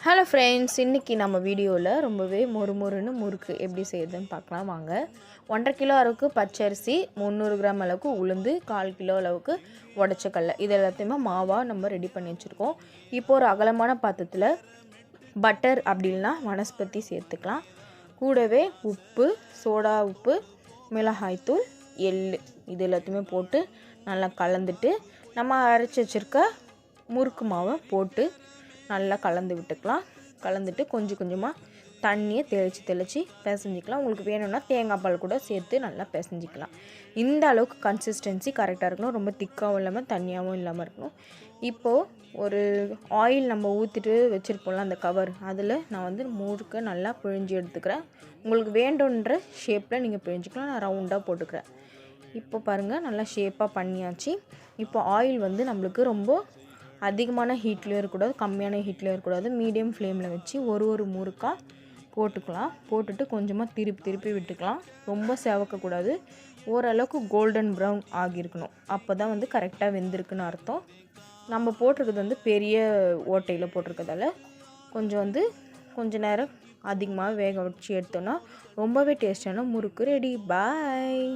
Hello friends, இன்றைக்கி நம்ம வீடியோவில் ரொம்பவே மொறுமொறுன்னு முறுக்கு எப்படி செய்யுதுன்னு பார்க்கலாம் வாங்க. 1.5 கிலோ அளவுக்கு பச்சரிசி, 300 கிராம் அளவுக்கு உளுந்து, 1/4 கிலோ அளவுக்கு உடச்ச கடலை, இது எல்லாத்தையுமே மாவாக நம்ம ரெடி பண்ணி வச்சுருக்கோம். இப்போ ஒரு அகலமான பாத்திரத்தில் பட்டர் அப்படின்னா வனஸ்பதி சேர்த்துக்கலாம். கூடவே உப்பு, சோடா உப்பு, மிளகாய்த்தூள், எள் இது எல்லாத்தையுமே போட்டு நல்லா கலந்துட்டு நம்ம அரைச்சி வச்சுருக்க முறுக்கு மாவை போட்டு நல்லா கலந்து விட்டுக்கலாம். கலந்துட்டு கொஞ்சம் கொஞ்சமாக தண்ணியை தெளித்து பிசைஞ்சிக்கலாம். உங்களுக்கு வேணும்னா தேங்காய் பால் கூட சேர்த்து நல்லா பிசைஞ்சிக்கலாம். இந்த அளவுக்கு கன்சிஸ்டன்சி கரெக்டாக இருக்கணும். ரொம்ப திக்காகவும் இல்லாமல் தண்ணியாகவும் இல்லாமல் இருக்கணும். இப்போது ஒரு ஆயில் நம்ம ஊற்றிட்டு வச்சுருப்போம்ல அந்த கவர், அதில் நான் வந்து முறுக்கை நல்லா பிழிஞ்சு எடுத்துக்கிறேன். உங்களுக்கு வேண்டுன்ற ஷேப்பில் நீங்கள் பிழிஞ்சிக்கலாம். நான் ரவுண்டாக போட்டுக்கிறேன். இப்போ பாருங்கள், நல்லா ஷேப்பாக பண்ணியாச்சு. இப்போ ஆயில் வந்து நம்மளுக்கு ரொம்ப அதிகமான ஹீட்லேயும் இருக்கக்கூடாது, கம்மியான ஹீட்லேயும் இருக்கக்கூடாது. மீடியம் ஃப்ளேமில் வச்சு ஒரு முறுக்காக போட்டுக்கலாம். போட்டுட்டு கொஞ்சமாக திருப்பி விட்டுக்கலாம். ரொம்ப செவக்கக்கூடாது. ஓரளவுக்கு கோல்டன் ப்ரௌன் ஆகியிருக்கணும். அப்போ தான் வந்து கரெக்டாக வெந்திருக்குன்னு அர்த்தம். நம்ம போட்டிருக்கிறது வந்து பெரிய ஓட்டையில் போட்டிருக்கிறதால கொஞ்சம் நேரம் அதிகமாக வேக வச்சு எடுத்தோன்னா ரொம்பவே டேஸ்டான முறுக்கு ரெடி. பாய்.